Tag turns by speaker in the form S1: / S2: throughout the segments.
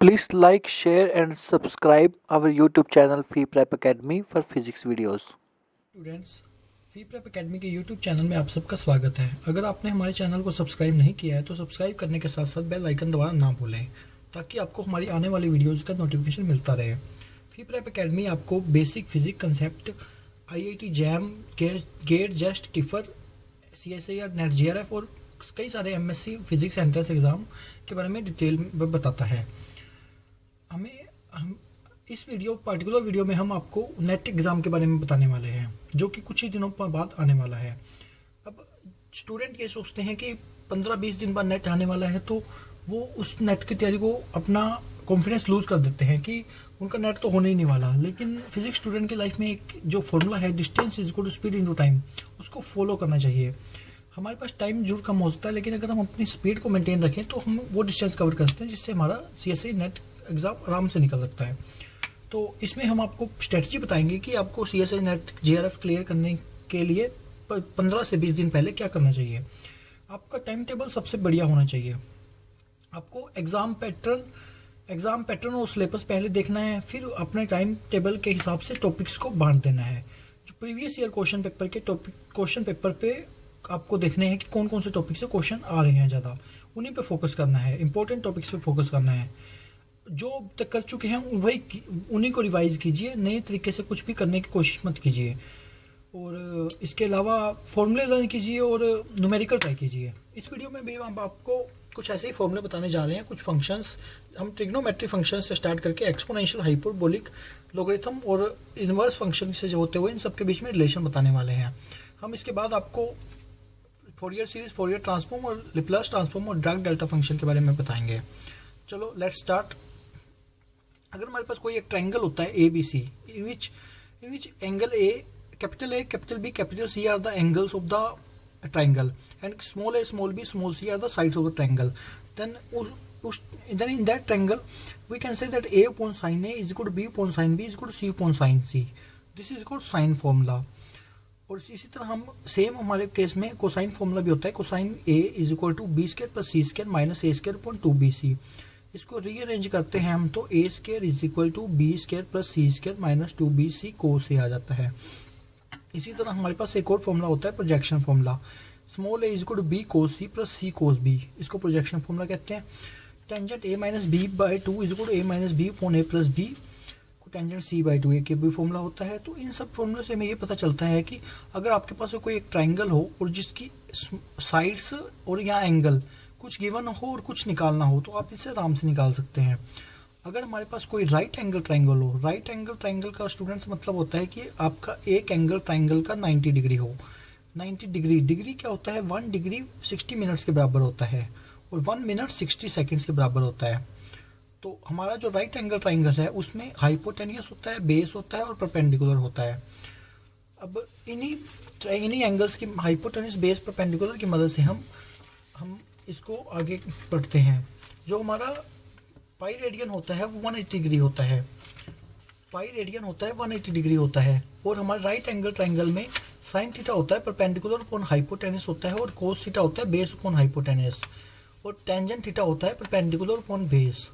S1: Please like, share, and subscribe our YouTube channel Fee Prep Academy for physics videos.
S2: Students, fee Prep academy के YouTube channel में आप सबका स्वागत है। अगर आपने हमारे चैनल को सब्सक्राइब नहीं किया है तो सब्सक्राइब करने के साथ साथ बेल आइकन दबाना ना भूलें ताकि आपको हमारी आने वाली वीडियोज़ का नोटिफिकेशन मिलता रहे। फी प्रेप अकेडमी आपको basic physics concept, IIT JAM, GATE, JEST, TIFR, CSIR, NET JRF और कई सारे एमएससी फिजिक्स एंट्रेंस एग्जाम के बारे में डिटेल में बताता है। हम इस पर्टिकुलर वीडियो में हम आपको नेट एग्ज़ाम के बारे में बताने वाले हैं जो कि कुछ ही दिनों बाद आने वाला है। अब स्टूडेंट ये सोचते हैं कि 15-20 दिन बाद नेट आने वाला है तो वो उस नेट की तैयारी को अपना कॉन्फिडेंस लूज कर देते हैं कि उनका नेट तो होने ही नहीं वाला। लेकिन फिजिक्स स्टूडेंट की लाइफ में एक जो फॉर्मूला है, distance is equal to speed into time, उसको फॉलो करना चाहिए। हमारे पास टाइम जरूर कम हो सकता है लेकिन अगर हम अपनी स्पीड को मेंटेन रखें तो हम वो डिस्टेंस कवर कर सकते हैं जिससे हमारा सीएसआई नेट एग्ज़ाम आराम से निकल सकता है। तो इसमें हम आपको स्ट्रेटजी बताएंगे कि आपको सीएसआई नेट जेआरएफ क्लियर करने के लिए 15 से 20 दिन पहले क्या करना चाहिए। आपका टाइम टेबल सबसे बढ़िया होना चाहिए। आपको एग्ज़ाम पैटर्न और सिलेबस पहले देखना है, फिर अपने टाइम टेबल के हिसाब से टॉपिक्स को बांट देना है। जो प्रीवियस ईयर क्वेश्चन पेपर पे आपको देखने हैं कि कौन कौन से टॉपिक से क्वेश्चन आ रहे हैं ज़्यादा, उन्हीं पे फोकस करना है। इंपॉर्टेंट टॉपिक्स पे फोकस करना है। जो अब तक कर चुके हैं उन्हीं को रिवाइज कीजिए, नए तरीके से कुछ भी करने की कोशिश मत कीजिए। और इसके अलावा फॉर्मूले लर्न कीजिए और न्यूमेरिकल ट्राई कीजिए। इस वीडियो में भी हम आपको कुछ ऐसे ही फॉर्मूले बताने जा रहे हैं, कुछ फंक्शंस। हम ट्रिग्नोमेट्री फंक्शन से स्टार्ट करके एक्सपोनेंशियल, हाइपरबोलिक, लॉगरिथम और इनवर्स फंक्शन से जो होते हुए इन सबके बीच में रिलेशन बताने वाले हैं। हम इसके बाद आपको फोरियर सीरीज, फोरियर ट्रांसफॉर्म और लैप्लास ट्रांसफॉर्म और ड्रैग डेल्टा फंक्शन के बारे में बताएंगे। चलो लेट्स स्टार्ट। अगर हमारे पास कोई एक ट्रायंगल होता है A B C, in which angle A, capital B, capital C are the angles of the triangle and small A, small B, small C are the sides of the triangle, then in that triangle we can say that a upon sin a is equal to b upon sin b is equal to c upon sin c. This is called sin formula. और इसी तरह हम same हमारे case में cosine formula भी होता है। Cosine A is equal to B square plus C square minus A square upon 2bc। इसको रीअरेंज करते हैं हम तो A square is equal to B square plus C square minus 2bc cos A आ जाता है। इसी तरह हमारे पास एक और फॉर्मूला होता है projection formula. Small A is equal to B cos C plus C cos B, इसको प्रोजेक्शन फॉर्मूला कहते हैं। Tangent A minus B by two is equal to A minus B upon A plus B, tangent C by two, एक भी formula होता है। तो इन सब फॉर्मूले से हमें ये पता चलता है कि अगर आपके पास कोई एक ट्राइंगल हो और जिसकी साइड्स और या एंगल कुछ गिवन हो और कुछ निकालना हो तो आप इसे आराम से निकाल सकते हैं। अगर हमारे पास कोई राइट एंगल ट्राइंगल हो, राइट एंगल ट्राइंगल का स्टूडेंट्स मतलब होता है कि आपका एक एंगल ट्राइंगल का 90 डिग्री हो। 90 डिग्री क्या होता है? 1 डिग्री 60 मिनट्स के बराबर होता है और 1 मिनट 60 सेकेंड्स के बराबर होता है। तो हमारा जो राइट एंगल ट्राइंगल है उसमें हाइपोटेनियस होता है, बेस होता है और परपेंडिकुलर होता है। अब इन्हीं एंगल्स की हाइपोटेनियस, बेस, परपेंडिकुलर की मदद से हम इसको आगे बढ़ते हैं। जो हमारा पाई रेडियन होता है वो 180 डिग्री होता है। पाई रेडियन होता है 180 डिग्री होता है। और हमारे राइट एंगल ट्राइंगल में साइन थीटा होता है परपेंडिकुलर अपॉन हाइपोटेनियस होता है और कोस थीटा होता है बेस अपॉन हाइपोटेनियस और टेंजेंट थीटा होता है परपेंडिकुलर अपॉन बेस।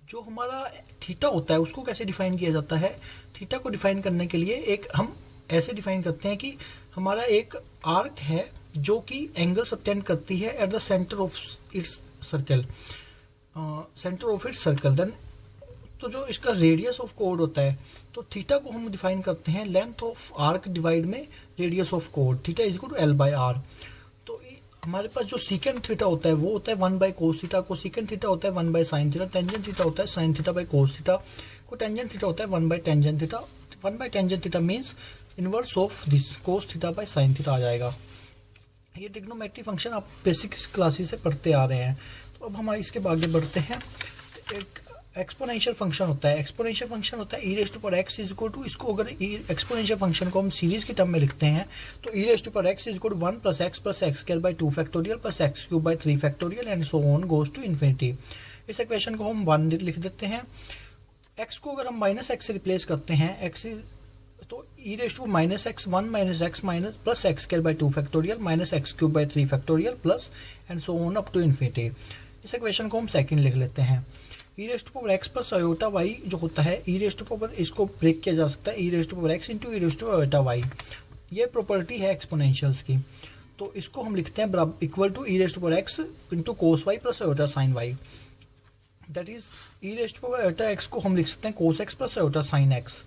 S2: जो हमारा थीटा होता है उसको कैसे डिफाइन किया जाता है? थीटा को डिफाइन करने के लिए एक हम ऐसे डिफाइन करते हैं कि हमारा एक आर्क है जो कि एंगल सबटेंड करती है at the centre of its circle, then तो जो इसका रेडियस ऑफ कोड होता है तो थीटा को हम डिफाइन करते हैं लेंथ ऑफ आर्क डिवाइड में रेडियस ऑफ कोड, theta is equal to L by R. तो हमारे पास जो सीकेंट थीटा होता है वो होता है 1 by cos theta, cosecant theta होता है 1 by sine theta, tangent theta होता है sine theta by cos theta, cotangent theta होता है 1 by tangent theta. 1 by tangent theta means inverse of this cos theta by sine theta आ जाएगा। ये trigonometry function आप बेसिक क्लासेस से पढ़ते आ रहे हैं। तो अब हम इसके आगे बढ़ते हैं। एक एक्सपोनेंशियल फंक्शन होता है। एक्सपोनेंशियल फंक्शन होता है E raise to power X is equal to, इसको अगर एक्सपोनेंशियल फंक्शन को हम सीरीज के टर्म में लिखते हैं तो E raise to power X is equal to 1 plus X square by 2 factorial plus X cube by 3 factorial and so on goes to infinity. इस इक्वेशन को हम 1 लिख देते हैं। एक्स को अगर हम माइनस एक्स से रिप्लेस करते हैं, एक्स तो E raise to minus X 1 minus X minus plus X square by 2 factorial minus X cube by 3 factorial plus and so on up to infinity. इस इक्वेशन को हम सेकंड लिख लेते हैं। E rest to power X plus iota Y जो होता है, E rest to power, इसको ब्रेक किया जा सकता है E rest to power X into E rest to iota Y. ये प्रॉपर्टी है एक्सपोनेंशियल्स की। तो इसको हम लिखते हैं बराबर equal to E rest to power X into cos Y plus iota sine Y. That is E rest to power iota X को हम लिख सकते हैं cos X plus iota sine X.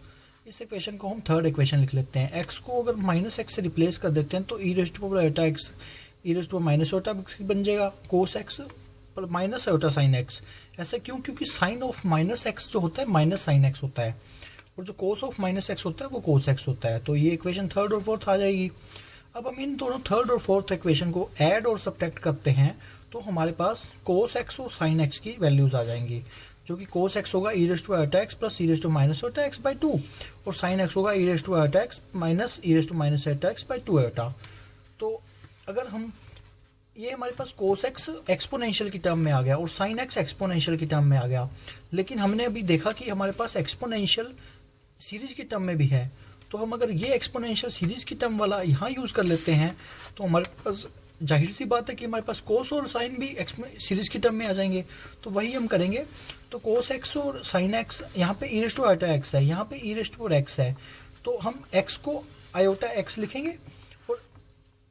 S2: इस इक्वेशन को हम थर्ड इक्वेशन लिख लेते हैं। एक्स को अगर माइनस एक्स से रिप्लेस कर देते हैं तो E rest to power iota X E rest to power minus iota बन जाएगा cos X minus iota sine X. ऐसा क्यों? क्योंकि साइन ऑफ माइनस एक्स जो होता है माइनस साइन एक्स होता है, और जो कोस ऑफ माइनस एक्स होता है वो कोस एक्स होता है। तो ये इक्वेशन थर्ड और फोर्थ आ जाएगी। अब हम इन दोनों थर्ड और फोर्थ इक्वेशन को ऐड और सब्ट्रैक्ट करते हैं तो हमारे पास कोस एक्स और साइन एक्स की वैल्यूज आ जाएंगी, जो कि कोस एक्स होगा ई rest to iota X plus E rest to minus iota X by 2, और साइन एक्स होगा ई rest to iota X minus E rest to minus iota X by 2 iota. तो अगर हम ये हमारे पास कोस एक्स एक्सपोनेंशियल की टर्म में आ गया और साइन एक्स एक्सपोनेंशियल की टर्म में आ गया, लेकिन हमने अभी देखा कि हमारे पास एक्सपोनेंशियल सीरीज की टर्म में भी है। तो हम अगर ये एक्सपोनेंशियल सीरीज की टर्म वाला यहाँ यूज कर लेते हैं तो हमारे पास जाहिर सी बात है कि हमारे पास कोस और साइन भी सीरीज की टर्म में आ जाएंगे। तो वही हम करेंगे। तो कोस एक्स और साइन एक्स, यहाँ पे e rest to iota x है, यहाँ पे ई रेस्ट टू एक्स है, तो हम एक्स को आयोटा एक्स लिखेंगे और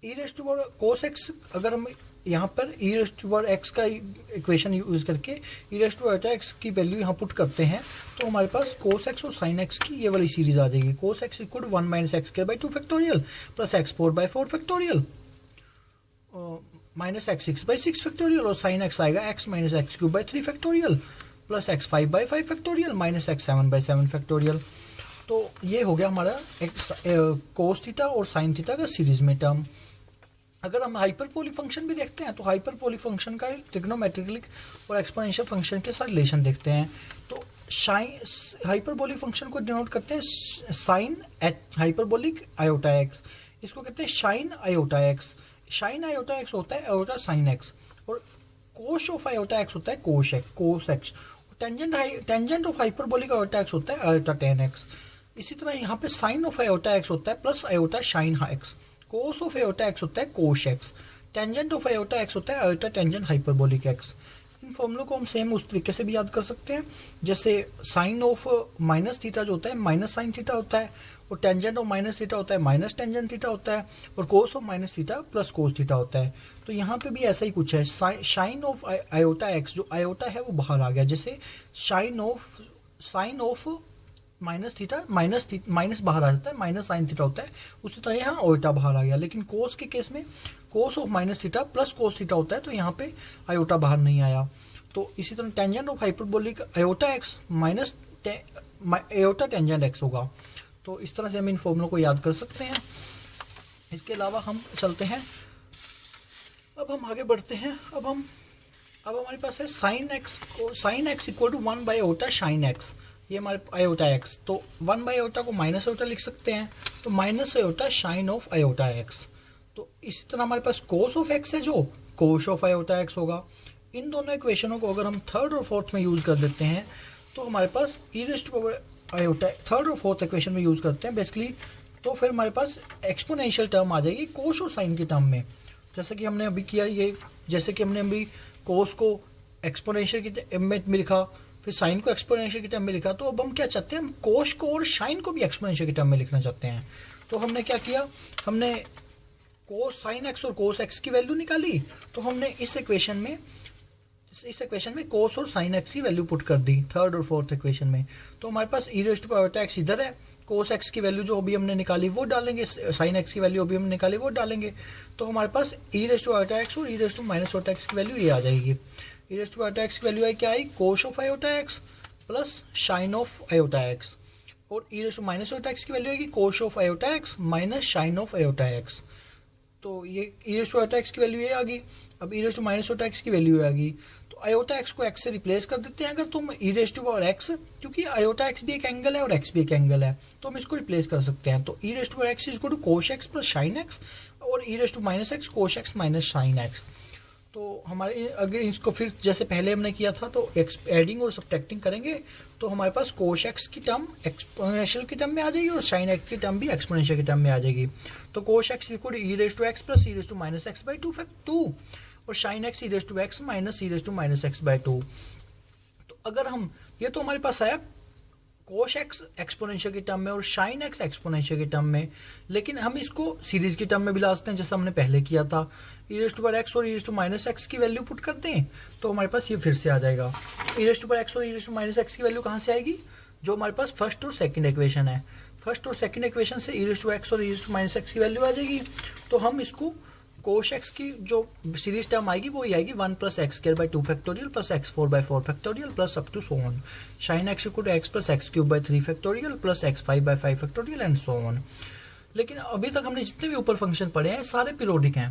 S2: E rest to cos X अगर हम यहाँ पर ई रेस्ट टू एक्स का इक्वेशन यूज करके E rest to iota X की वैल्यू यहाँ पुट करते हैं तो हमारे पास कोस एक्स और साइन एक्स की ये वाली सीरीज आ जाएगी। Cos X equal to 1 minus X square by 2 factorial plus X 4 by 4 factorial minus X 6 by 6 factorial, और साइन एक्स आएगा x minus X cube by 3 factorial plus X 5 by 5 factorial minus x 7 by 7 factorial. तो ये हो गया हमारा cos theta और sine theta का series में टर्म। अगर हम हाइपरबोलिक फंक्शन भी देखते हैं तो हाइपरबोलिक फंक्शन का ट्रिग्नोमेट्रिक और एक्सपोनेंशियल फंक्शन के साथ रिलेशन देखते हैं। तो हाइपरबोलिक फंक्शन को डिनोट करते हैं साइन हाइपरबोलिक आयोटा एक्स, इसको कहते हैं shine iota x. Shine iota x होता है आयोटा साइन एक्स, और कोश ऑफ आयोटा एक्स होता है cos X. Tangent of hyperbolic iota x होता है आयोटा टेन एक्स। इसी तरह यहाँ पे साइन ऑफ आयोटा एक्स होता है plus iota sine x. Cos of iota x होता है कोश x. Tangent of iota x होता है आयोटा टेंजेंट हाइपरबोलिक एक्स। इन फॉर्मूलों को हम सेम उस तरीके से भी याद कर सकते हैं जैसे साइन ऑफ माइनस थीटा जो होता है माइनस साइन थीटा होता है, और टेंजेंट ऑफ माइनस थीटा होता है माइनस टेंजेंट थीटा होता है, और cos of minus theta plus cos theta होता है। तो यहाँ पे भी ऐसा ही कुछ है। साइन ऑफ आयोटा एक्स, जो आयोटा है वो बाहर आ गया, जैसे sine of minus theta minus बाहर आ जाता है, माइनस साइन थीटा होता है, उसी तरह यहाँ आयोटा बाहर आ गया। लेकिन कोस के केस में कोस of minus theta plus cos theta होता है, तो यहाँ पे आयोटा बाहर नहीं आया। तो इसी तरह tangent of hyperbolic iota X minus iota tangent x होगा। तो इस तरह से हम इन फॉर्मूलों को याद कर सकते हैं। इसके अलावा हम चलते हैं, अब हम आगे बढ़ते हैं। अब हमारे पास है sine X equal to 1 by iota sine X, ये हमारे आयोटा एक्स। तो 1 बाई आयोटा को माइनस आयोटा लिख सकते हैं, तो minus iota sine of iota X. तो इसी तरह हमारे पास कोस ऑफ एक्स है जो कोस ऑफ आयोटा एक्स होगा। इन दोनों इक्वेशनों को अगर हम थर्ड और फोर्थ में यूज कर देते हैं तो हमारे पास E rest to power iota third और फोर्थ इक्वेशन में यूज करते हैं बेसिकली, तो फिर हमारे पास एक्सपोनेंशियल टर्म आ जाएगी कोस और साइन के टर्म में। जैसे कि हमने अभी किया जैसे कि हमने अभी कोस को एक्सपोनेंशियल की टर्म में लिखा, फिर साइन को एक्सपोनेंशियल की टर्म में लिखा, तो अब हम क्या चाहते हैं, हम कोस को और साइन को भी एक्सपोनेंशियल की टर्म में लिखना चाहते हैं। तो हमने क्या किया, हमने कोस साइन एक्स और कोस एक्स की वैल्यू निकाली, तो हमने इस इक्वेशन में कोस और साइन एक्स की वैल्यू पुट कर दी थर्ड और फोर्थ इक्वेशन में। तो हमारे पास E rest to power x इधर है, कोस एक्स की वैल्यू जो अभी हमने निकाली वो डालेंगे, साइन एक्स की वैल्यू अभी हमने निकाली वो डालेंगे। तो हमारे पास E rest to power X और E rest to minus iota X की वैल्यू ये आ जाएगी। E rest to power X की वैल्यू आई क्या आई, cos of iota X plus sine of iota X, और E rest to minus iota X की वैल्यू आएगी cos of iota X minus sine of iota X. तो ये E rest to iota X की value ये आ गई। अब E rest to minus iota X की वैल्यू आ गई, तो आयोटा एक्स को एक्स से रिप्लेस कर देते हैं। अगर तुम E rest to power X, क्योंकि आयोटा एक्स भी एक एंगल है और एक्स भी एक एंगल है, तो हम इसको रिप्लेस कर सकते हैं। तो E rest to power X is equal to cos X plus sine X, और E rest to minus X cos X minus sine X. तो हमारे अगर इसको फिर जैसे पहले हमने किया था तो एडिंग और सब्ट्रैक्टिंग करेंगे तो हमारे पास कोस एक्स की टर्म एक्सपोनेंशियल की टर्म में आ जाएगी और साइन एक्स की टर्म भी एक्सपोनेंशियल की टर्म में आ जाएगी। तो cos X equal to E rest to X plus E rest to minus X by 2 और sine X E rest to X minus E rest to minus X by 2। तो अगर हम, ये तो हमारे पास आया कोश एक्स एक्सपोनेंशियल की टर्म में और साइन एक्स एक्सपोनेंशियल की टर्म में, लेकिन हम इसको सीरीज की टर्म में भी ला सकते हैं जैसा हमने पहले किया था। E raise to power X और E raise to minus X की वैल्यू पुट करते हैं तो हमारे पास ये फिर से आ जाएगा। E raise to power X और E raise to minus X की वैल्यू कहाँ से आएगी, जो हमारे पास फर्स्ट और सेकंड इक्वेशन है। फर्स्ट और सेकंड इक्वेशन से ई रेज़ टू एक्स और E raise to minus X की वैल्यू आ जाएगी। तो हम इसको कोश एक्स की जो सीरीज टर्म आएगी वो ये आएगी 1 plus X square by 2 factorial plus X 4 by 4 factorial plus up to so on. Sine X equal to X plus X cube by 3 factorial plus X 5 by 5 factorial and so on. लेकिन अभी तक हमने जितने भी ऊपर function पढ़े हैं सारे पीरियोडिक हैं।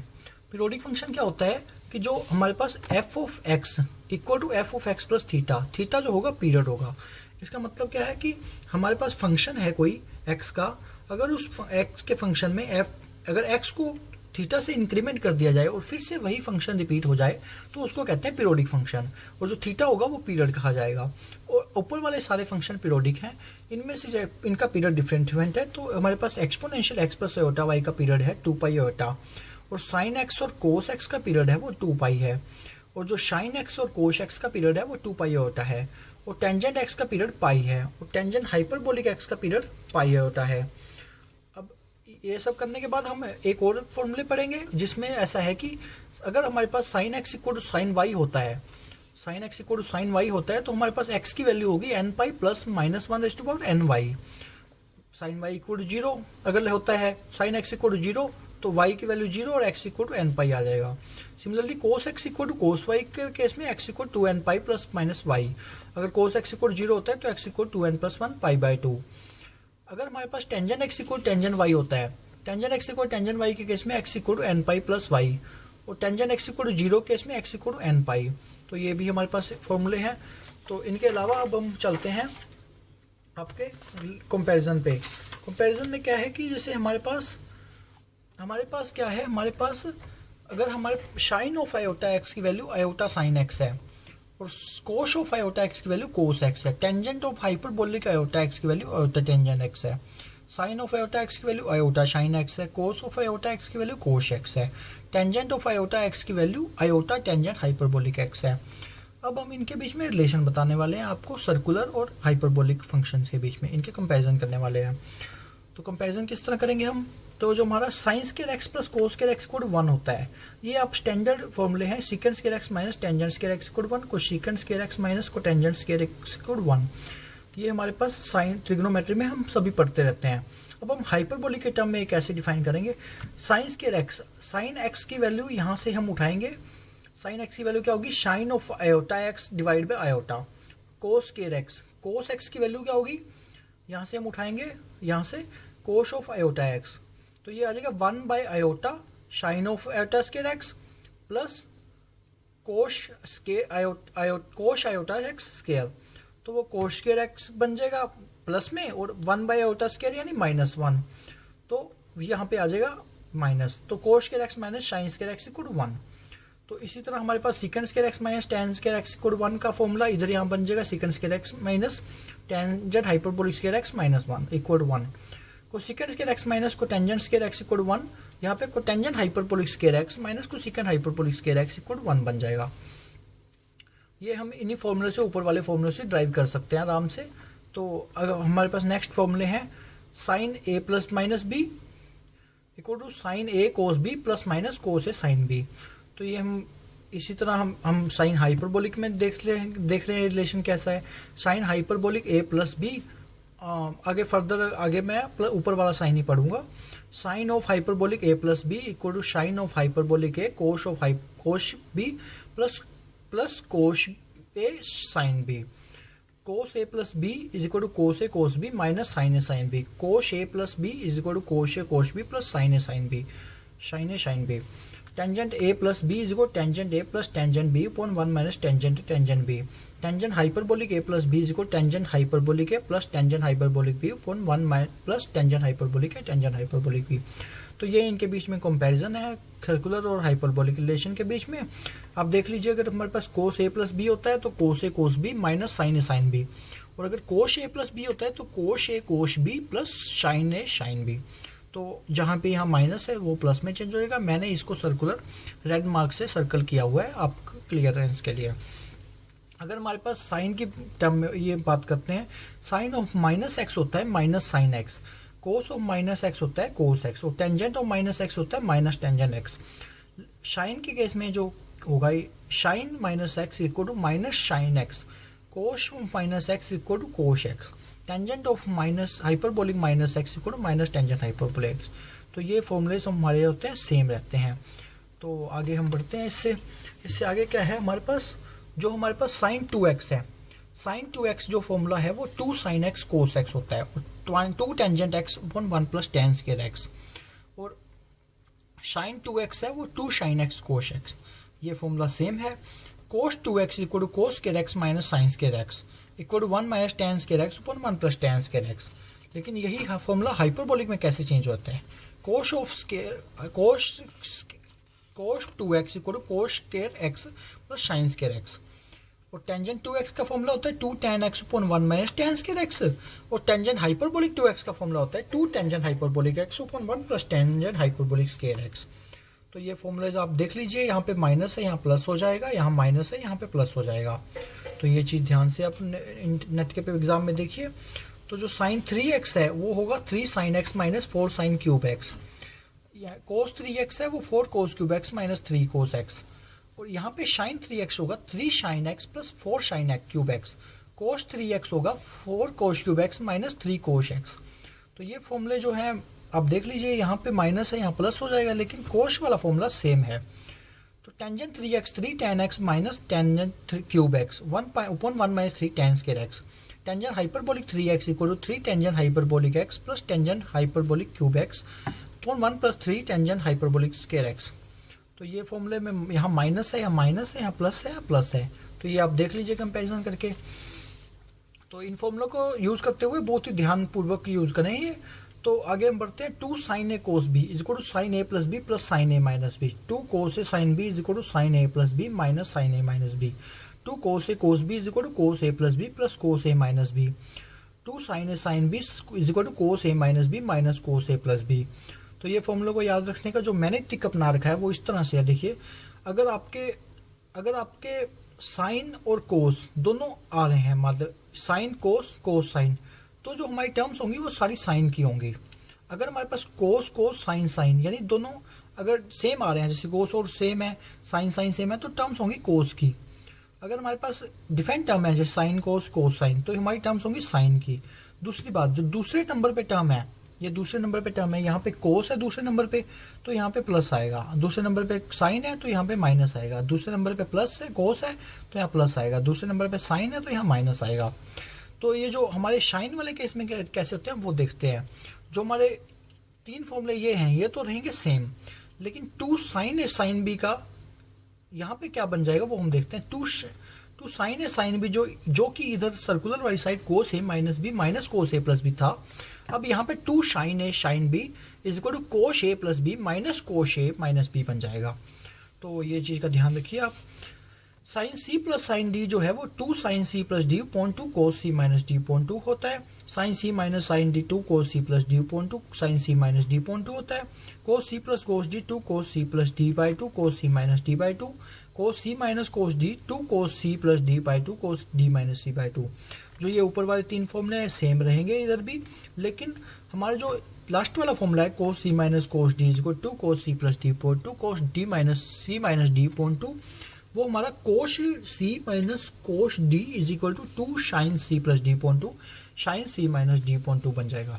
S2: पीरियोडिक फंक्शन क्या होता है कि जो हमारे पास F of X equal to F of x plus theta, theta जो होगा पीरियड होगा। इसका मतलब क्या है कि हमारे पास फंक्शन है कोई एक्स का, अगर उस एक्स के फंक्शन में एफ, अगर एक्स को थीटा से इंक्रीमेंट कर दिया जाए और फिर से वही फंक्शन रिपीट हो जाए तो उसको कहते हैं पीरियोडिक फंक्शन, और जो थीटा होगा वो पीरियड कहा जाएगा। और ऊपर वाले सारे फंक्शन पीरियोडिक हैं, इनमें से इनका पीरियड डिफरेंट है। तो हमारे पास exponential X plus iota Y का पीरियड है 2 पाई आयोटा, और साइन एक्स और कोस एक्स का पीरियड है वो 2 पाई है, और जो साइन एक्स और कोस एक्स का पीरियड है वो 2 पाई आयोटा है, और टेंजेंट एक्स का पीरियड पाई है, और टेंजेंट हाइपरबोलिक एक्स का पीरियड पाई आयोटा है। ये सब करने के बाद हम एक और फॉर्मूले पढ़ेंगे जिसमें ऐसा है कि अगर हमारे पास sine X equal to sine Y होता है, sine X equal to sine Y होता है तो हमारे पास एक्स की वैल्यू होगी N pi plus minus 1 raise to power N Y. Sine Y equal to 0 अगर होता है, साइन एक्स इक्वल टू 0 तो वाई की वैल्यू 0 और X equal to N pi आ जाएगा। Similarly cos X equal to cos Y के case में X equal to N pi plus minus Y. अगर कोस एक्स इक्वल 0 होता है तो X equal to N plus 1 pi by 2। अगर हमारे पास tangent X equal tangent Y होता है, tangent X equal tangent Y के केस में X equal to N pi plus Y, और tangent X equal to 0 case में X equal to N pi. तो ये भी हमारे पास फॉर्मूले हैं। तो इनके अलावा अब हम चलते हैं आपके कंपैरिजन पे। कंपैरिजन में क्या है कि जैसे हमारे पास क्या है, हमारे पास अगर हमारे साइन ऑफ आयोटा एक्स की वैल्यू आयोटा साइन एक्स है और कोस ऑफ आयोटा एक्स की वैल्यू कोस एक्स है, tangent of hyperbolic iota X की वैल्यू आयोटा टेंजेंट एक्स है, साइन ऑफ आयोटा एक्स की वैल्यू आयोटा साइन एक्स है, cos of iota X की value cos x है, tangent of iota X की value iota tangent hyperbolic x है। अब हम इनके बीच में रिलेशन बताने वाले हैं आपको, सर्कुलर और हाइपरबोलिक फंक्शंस के बीच में इनके कंपैरिजन करने वाले हैं। तो कंपैरिजन किस तरह करेंगे हम, तो जो हमारा sine square X plus cos square X equal to 1 होता है, ये आप स्टैंडर्ड फॉर्मूले हैं, secant square X minus tangent square X equal to 1, cosecant square X minus cotangent square X equal to 1। ये हमारे पास साइन ट्रिग्नोमेट्री में हम सभी पढ़ते रहते हैं। अब हम हाइपरबोलिक के टर्म में एक ऐसे डिफाइन करेंगे, sign square x, sign X की वैल्यू यहाँ से हम उठाएंगे, साइन एक्स की वैल्यू क्या होगी, sine of iota X divide by iota. Cos square X, cos X की वैल्यू क्या होगी, यहाँ से हम उठाएंगे, यहाँ से कोस ऑफ आयोटा एक्स, तो ये आ जाएगा 1 by iota sine of iota square X plus कोश आयोटा एक्स स्क्वायर, तो वो कोश स्क्वायर एक्स बन जाएगा प्लस में, और 1 बाई आयोटा स्क्वायर यानी -1, तो यहाँ पे आ जाएगा माइनस, तो cosh square X minus sine square X equal to 1। तो इसी तरह हमारे पास secant square X minus tan square X equal to 1 का फॉर्मूला इधर यहाँ बन जाएगा, secant square X minus tangent hyperbolic square X minus 1 equal to 1। Cosecant square X minus cotangent square X equal to 1, यहाँ पे cotangent hyperbolic square X minus cosecant hyperbolic square X equal to 1 बन जाएगा। ये हम इन्हीं फॉर्मूले से, ऊपर वाले फॉर्मूले से ड्राइव कर सकते हैं आराम से। तो अगर हमारे पास नेक्स्ट फॉर्मूले हैं, sine A plus minus B equal to sine A cos B plus minus cos A sine B. तो ये हम इसी तरह हम साइन हाइपरबोलिक में देख रहे हैं रिलेशन कैसा है, sine hyperbolic A plus B, आगे फर्दर आगे मैं ऊपर वाला साइन ही पढ़ूंगा, sine of hyperbolic A plus B equal to sine of hyperbolic A cos of cos B plus cos A sine B, cos A plus B is equal to cos B minus sine A sine B, cos A plus B is equal to cos B plus sine A sine B, tangent A plus B is equal tangent A plus tangent B upon 1 minus tangent B, tangent hyperbolic A plus B is equal tangent hyperbolic A plus tangent hyperbolic B upon 1 plus tangent hyperbolic B. तो ये इनके बीच में comparison है circular और hyperbolic relation के बीच में। आप देख लीजिए, अगर हमारे पास कोस ए प्लस बी होता है तो कोस A cos B minus sine A sine B, और अगर कोस ए प्लस बी होता है तो कोस A cos B plus sine A sine B. तो जहां पे यहाँ माइनस है वो प्लस में चेंज हो जाएगा। मैंने इसको सर्कुलर रेड मार्क से सर्कल किया हुआ है आपको क्लियरेंस के लिए। अगर हमारे पास साइन की टर्म में ये बात करते हैं, साइन ऑफ माइनस एक्स होता है minus sine X, cos of minus X होता है कोस एक्स, और टेंजेंट ऑफ माइनस एक्स होता है माइनस टेंजेंट एक्स। साइन के केस में जो होगा, sine minus X equal to minus sine X, cos of minus X equal to cos X, tangent of minus hyperbolic minus X equal to minus tangent hyperbolic X. तो ये formulas हमारे होते हैं same रहते हैं। तो आगे हम बढ़ते हैं इससे आगे क्या है हमारे पास, जो हमारे पास साइन 2x है, साइन 2x जो फॉर्मूला है वो 2 साइन एक्स कोस एक्स होता है, 2 tangent X upon 1 plus tan square X, और साइन 2x है वो 2 साइन एक्स कोस एक्स। ये फॉर्मूला सेम है। Cos 2x equal to cos square X minus sine square X equal to 1 minus tan square X upon 1 plus tan square X. लेकिन यही formula hyperbolic में कैसे change होता है, cos of square cos 2x equal to cos square X plus sign square X, और tangent 2x का formula होता है 2 tan x upon 1 minus tan square X, और टेंजेंट हाइपरबोलिक 2x का फॉर्मूला होता है 2 tangent hyperbolic x upon 1 plus tangent hyperbolic square X. तो ये फॉर्मूलाज आप देख लीजिए, यहाँ पे माइनस है यहाँ प्लस हो जाएगा, यहाँ माइनस है यहाँ पे प्लस हो जाएगा। तो ये चीज़ ध्यान से आप नेट के पे एग्जाम में देखिए। तो जो साइन 3x है वो होगा 3 sine X minus 4 sine cube X, cos 3x है वो 4 cos cube X minus 3 cos X, और यहाँ पे साइन 3x होगा 3 sine X plus 4 sine X cube X, cos 3x होगा 4 cos cube X minus 3 cos X. तो ये फॉर्मूले जो है आप देख लीजिए, यहाँ पे माइनस है यहाँ प्लस हो जाएगा, लेकिन कोस वाला फॉर्मूला सेम है। तो tangent 3x 3 tan x minus tangent cube X 1 upon 1 minus 3 tan square X, tangent hyperbolic 3x equal to 3 tangent hyperbolic x plus tangent hyperbolic cube X upon 1 plus 3 tangent hyperbolic square X. तो ये फॉर्मूले में यहाँ minus है यहाँ minus है यहाँ plus है यहाँ प्लस है, तो ये आप देख लीजिए कंपैरिजन करके। तो इन फॉर्मूलों को यूज करते हुए बहुत ही ध्यानपूर्वक यूज करें ये। तो आगे हम बढ़ते हैं, 2 sine A cos B is equal to sine A plus B plus sine A minus B, 2 cos A sine B is equal to sine A plus B minus sine A minus B, 2 cos A cos B is equal to cos A plus B plus cos A minus B, 2 sine B is equal to cos A minus B minus cos A plus B. तो ये formula को याद रखने का जो मैंने trick अपना रखा है वो इस तरह से है। देखिए, अगर आपके साइन और कोस दोनों आ रहे हैं, मतलब साइन कोस कोस साइन, तो जो हमारी टर्म्स होंगी वो सारी साइन की होंगी। अगर हमारे पास कोस कोस साइन साइन यानी दोनों अगर सेम आ रहे हैं, जैसे कोस और सेम है साइन साइन सेम है, तो टर्म्स होंगी कोस की। अगर हमारे पास डिफरेंट टर्म है जैसे साइन कोस कोस साइन, तो हमारी टर्म्स होंगी साइन की। दूसरी बात, जो दूसरे नंबर पे टर्म है, ये दूसरे नंबर पे टर्म है, यहाँ पे कोस है दूसरे नंबर पे, तो यहाँ पे प्लस आएगा, दूसरे नंबर पे साइन है तो यहाँ पे माइनस आएगा, दूसरे नंबर पे प्लस है कोस है तो यहाँ प्लस आएगा, दूसरे नंबर पे साइन है तो यहाँ माइनस आएगा। तो ये जो हमारे साइन वाले केस में कैसे होते हैं वो देखते हैं। जो हमारे 3 फॉर्मूले ये हैं ये तो रहेंगे सेम, लेकिन 2 साइन ए साइन बी का यहाँ पे क्या बन जाएगा वो हम देखते हैं। 2 साइन ए साइन बी जो कि इधर सर्कुलर वाली side cos A minus B minus cos A plus B था, अब यहाँ पे 2 sine A sine B is equal to cos A plus B minus cos A minus B बन जाएगा। तो ये चीज का ध्यान रखिए आप। Sine C plus sine D जो है वो 2 sine C plus D upon 2 cos C minus D upon 2 होता है। Sine C minus sign D 2 cos C plus D upon 2 sine C minus D upon 2 होता है। Cos C plus cos D 2 cos C plus D by 2 cos C minus D by 2, cos C minus cos D 2 cos C plus D by 2 cos D minus C by 2। जो ये ऊपर वाले 3 फॉर्मूले हैं same रहेंगे इधर भी, लेकिन हमारे जो लास्ट वाला फॉर्मूला है cos C minus cos D is equal to cos C plus D upon 2 cos D minus C minus D upon 2, वो हमारा cos C minus cos D is equal to 2 sine C plus D upon 2 sine C minus D upon 2 बन जाएगा।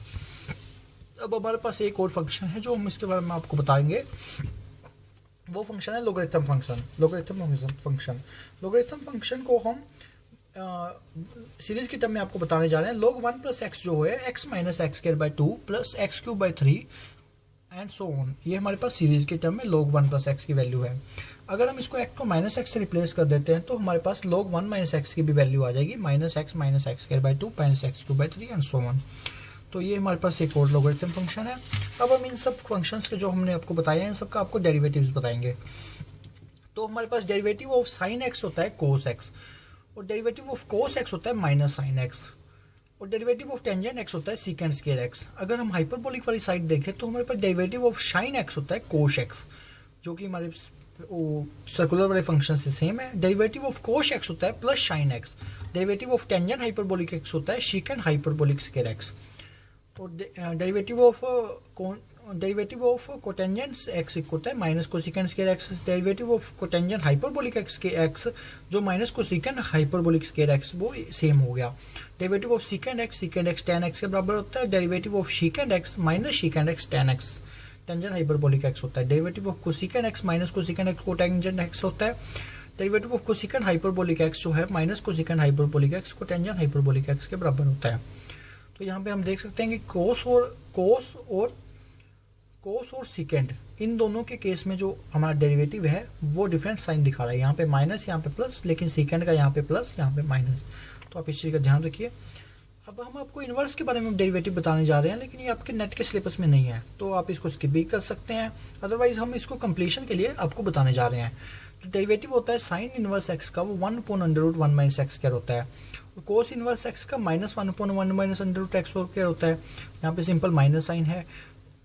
S2: अब हमारे पास एक और function है जो हम इसके बारे में आपको बताएंगे, वो फंक्शन है लोगरिथम फंक्शन। लोगरिथम फंक्शन को हम सीरीज की टर्म में आपको बताने जा रहे हैं। log 1 प्लस एक्स जो है x minus X square by 2 plus X cube by 3 and so on, ये हमारे पास सीरीज के टर्म में log 1 प्लस एक्स की वैल्यू है। अगर हम इसको x को माइनस एक्स से रिप्लेस कर देते हैं तो हमारे पास log 1 माइनस एक्स की भी वैल्यू आ जाएगी, minus X square by 2 minus X cube by 3 and so on. तो ये हमारे पास एक और लोगरिथम फंक्शन है। अब हम इन सब फंक्शंस के जो हमने आपको बताया है इन सबका आपको डेरिवेटिव्स बताएंगे। तो हमारे पास डेरिवेटिव ऑफ साइन एक्स होता है कोस एक्स, और डेरिवेटिव ऑफ कोस एक्स होता है माइनस साइन एक्स, और डेरिवेटिव ऑफ टेंजेंट एक्स होता है सीकेंड स्क्वायर एक्स। अगर हम हाइपरबोलिक वाली साइड देखें तो हमारे पास डेरिवेटिव ऑफ साइन एक्स होता है कोस एक्स, जो कि हमारे वो सर्कुलर वाले फंक्शन से सेम है। डेरिवेटिव ऑफ कोश एक्स होता है plus sine x. Derivative of tangent hyperbolic x होता है सीकेंट हाइपरबोलिक स्क्वायर एक्स। और डेरिवेटिव ऑफ कोटेंजेंट एक्स होता है minus cosecant square x. Derivative of cotangent hyperbolic x के एक्स जो minus cosecant hyperbolic square x वो same हो गया। Derivative of secant x ten x के बराबर होता है। Derivative of secant x minus secant x ten x tangent hyperbolic x होता है। Derivative of cosecant x minus cosecant x cotangent x होता है। Derivative of cosecant hyperbolic x जो है minus cosecant hyperbolic x cotangent hyperbolic x के बराबर होता है। तो यहाँ पे हम देख सकते हैं कि कोस और सीकेंट इन दोनों के केस में जो हमारा डेरिवेटिव है वो डिफरेंट साइन दिखा रहा है। यहाँ पे माइनस, यहाँ पे प्लस, लेकिन सीकेंट का यहाँ पे प्लस, यहाँ पे माइनस। तो आप इस चीज का ध्यान रखिए। अब हम आपको इनवर्स के बारे में डेरिवेटिव बताने जा रहे हैं, लेकिन ये आपके नेट के सिलेबस में नहीं है, तो आप इसको स्किप भी कर सकते हैं। अदरवाइज हम इसको कंप्लीशन के लिए आपको बताने जा रहे हैं। तो डेरिवेटिव होता है साइन इनवर्स एक्स का, वो 1/√1 माइनस एक्स स्क्वायर होता है। कोस इनवर्स एक्स का -1/1 माइनस √x स्क्वायर होता है। यहाँ पे सिंपल माइनस साइन है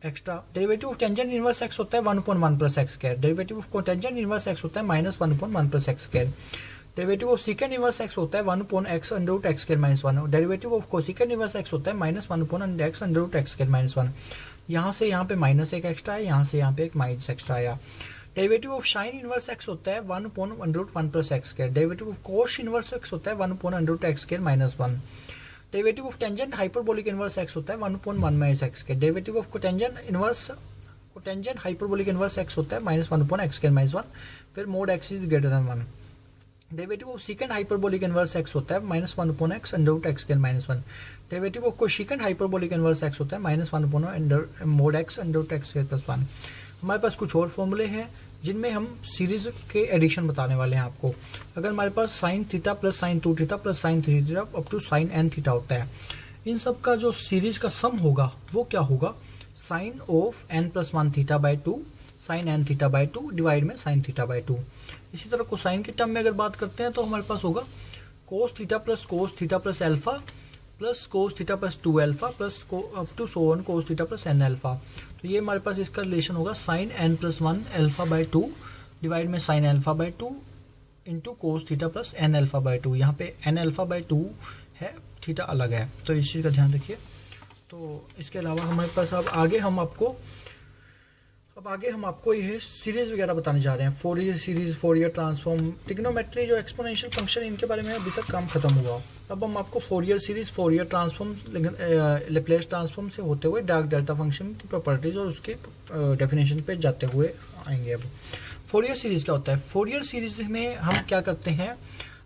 S2: extra. Derivative of tangent inverse x होता है 1/1 plus X square. Derivative of cotangent inverse x होता है -1/1 plus X square. Derivative of secant inverse x होता है 1/x √x square -1। Derivative of cosecant inverse x होता है -1/x √x square -1। यहाँ से यहाँ पे माइनस एक एक्स्ट्रा है, यहाँ से यहाँ पे एक माइनस एक्स्ट्रा आया। Derivative of sine inverse x होता है 1/1 plus X square. Derivative of cos inverse x होता है 1/√x square -1। Derivative of tangent hyperbolic inverse x होता है 1/1 minus X square. Derivative of cotangent hyperbolic inverse x होता है -1/x square -1। फिर mode x is greater than 1। Derivative of secant hyperbolic inverse x होता है -1/x √x square -1। Derivative of cosecant hyperbolic inverse x होता है -1/x √x square +1। हमारे पास कुछ और फॉर्मूले हैं जिनमें हम सीरीज के एडिशन बताने वाले हैं आपको। अगर हमारे पास sine theta plus sine 2 theta plus sine 3 theta up to sine n theta होता है, इन सब का जो सीरीज का सम होगा वो क्या होगा, sine of n+1 theta by 2 sine n theta by 2 divide में साइन थीटा बाई 2। इसी तरह कोसाइन के टर्म में अगर बात करते हैं तो हमारे पास होगा cos theta plus alpha plus cos theta plus 2 alpha plus up to so on cos theta plus n alpha. तो ये हमारे पास इसका रिलेशन होगा sine n+1 alpha by 2 divide में sine alpha by 2 into cos theta plus n alpha by 2। यहाँ पे n alpha by 2 है, थीटा अलग है, तो इस चीज़ का ध्यान रखिए। तो इसके अलावा हमारे पास अब आगे हम आपको ये सीरीज वगैरह बताने जा रहे हैं। Fourier series, Fourier transform, trigonometry, जो एक्सपोनेंशियल फंक्शन, इनके बारे में अभी तक काम खत्म हुआ। अब हम आपको Fourier series, Fourier transform, Laplace transform से होते हुए डार्क डेल्टा फंक्शन की प्रॉपर्टीज और उसके डेफिनेशन पे जाते हुए आएंगे। अब फोरियर सीरीज क्या होता है? फोरियर सीरीज में हम क्या करते हैं,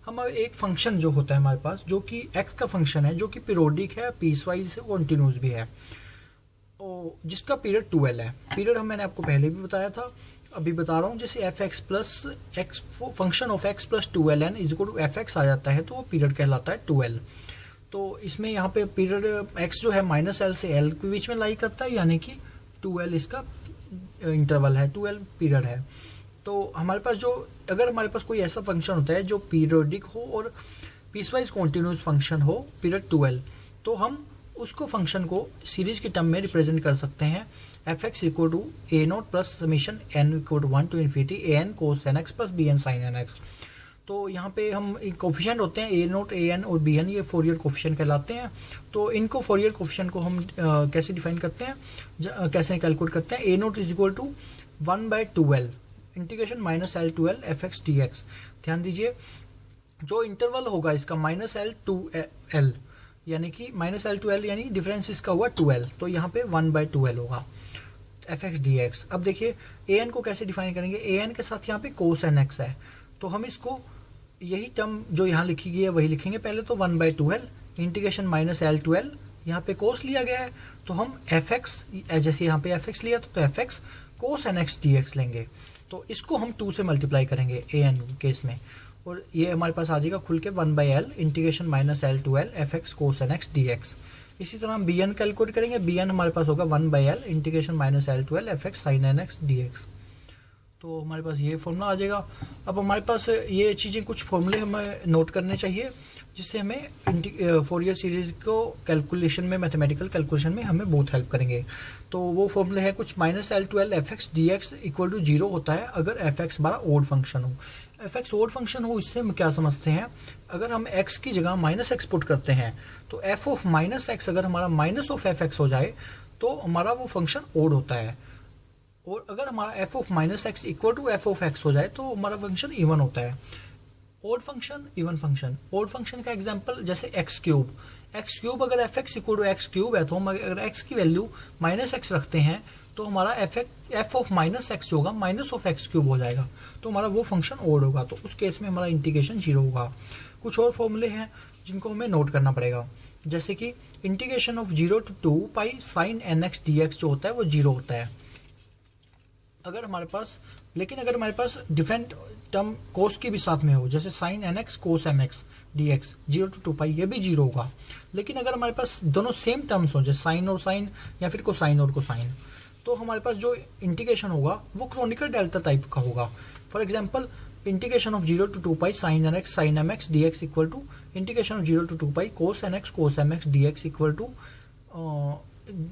S2: हम एक फंक्शन जो होता है हमारे पास, जो कि एक्स का फंक्शन है, जो कि पीरियोडिक है, पीसवाइज है, कॉन्टिन्यूस भी है, जिसका पीरियड 2l है। पीरियड मैंने आपको पहले भी बताया था, अभी बता रहा हूँ। जैसे f x plus x, function of x plus 2ln is equal to f x आ जाता है, तो वो पीरियड कहलाता है 2l। तो इसमें यहाँ पे पीरियड एक्स जो है -l से l के बीच में लाई करता है, यानी कि 2l इसका इंटरवल है, 2l पीरियड है। तो हमारे पास अगर हमारे पास कोई ऐसा फंक्शन होता है जो पीरियोडिक हो और पीसवाइज कॉन्टिन्यूस फंक्शन हो, पीरियड 2l, तो हम उसको फंक्शन को सीरीज के टर्म में रिप्रेजेंट कर सकते हैं। F x equal to a0 plus summation n equal to 1 to infinity an cos nx plus bn sin nx। तो यहाँ पे हम कोफिशिएंट होते हैं a0, an और bn, ये फोरियर कोफिशिएंट कहलाते हैं। तो इनको फोरियर कोफिशिएंट को हम कैसे डिफाइन करते हैं, कैसे कैलकुलेट करते हैं? a0 is equal to 1/2l integration -l to l f x d x. ध्यान दीजिए, जो इंटरवल होगा इसका -l टू l, यानी कि -l टू l, यानी डिफरेंस इसका हुआ 2l, तो यहाँ पे 1/2l होगा एफ एक्स डी एक्स। अब देखिए an को कैसे डिफाइन करेंगे, an के साथ यहाँ पे cos nx है, तो हम इसको यही टर्म जो यहाँ लिखी गई है वही लिखेंगे। पहले तो 1/2l integration -l to l, यहाँ पे cos लिया गया है, तो हम एफ एक्स, जैसे यहाँ पे एफ एक्स लिया तो F x cos nx dx लेंगे। तो इसको हम 2 से मल्टीप्लाई करेंगे an केस में, और ये हमारे पास आ जाएगा खुल के 1/l integration -l to l f x cos nx dx। इसी तरह हम bn कैलकुलेट करेंगे, bn हमारे पास होगा 1/l integration -l to l f x sin nx dx। तो हमारे पास ये फॉर्मूला आ जाएगा। अब हमारे पास ये चीज़ें कुछ फॉर्मूले हमें नोट करने चाहिए जिससे हमें फोरियर सीरीज को कैलकुलेशन में, मैथमेटिकल कैलकुलेशन में हमें बहुत हेल्प करेंगे। तो वो फॉर्मूले है कुछ -L12 f(x) dx equal to 0 होता है अगर f(x) हमारा ओड फंक्शन हो। f(x) ओड फंक्शन हो, इससे हम क्या समझते हैं, अगर हम x की जगह -x पुट करते हैं तो f ऑफ -x अगर हमारा माइनस ऑफ f(x) हो जाए तो हमारा वो फंक्शन ओड होता है। और अगर हमारा f of -x equal to f of x हो जाए तो हमारा फंक्शन इवन होता है। Odd function, even function. Odd function का एग्जांपल जैसे x क्यूब अगर f(x) equal to x cube है तो हम अगर x की वैल्यू -x रखते हैं तो हमारा f ऑफ -x जो होगा माइनस ऑफ x क्यूब हो जाएगा, तो हमारा वो फंक्शन ओड होगा। तो उस केस में हमारा इंटीग्रेशन 0 होगा। कुछ और फॉर्मूले हैं जिनको हमें नोट करना पड़ेगा, जैसे कि integration of 0 to 2 pi sin nx dx जो होता है वो 0 होता है अगर हमारे पास, लेकिन अगर हमारे पास डिफरेंट टर्म कोस की भी साथ में हो, जैसे sin nx cos mx dx 0 to 2 पाई, ये भी 0 होगा। लेकिन अगर हमारे पास दोनों सेम टर्म्स हो, जैसे साइन और साइन या फिर कोसाइन और कोसाइन, तो हमारे पास जो इंटीग्रेशन होगा वो क्रोनिकल डेल्टा टाइप का होगा। For example integration of 0 to 2 pi sin nx sin mx dx equal to integration of 0 to 2 pi cos nx cos mx dx equal to,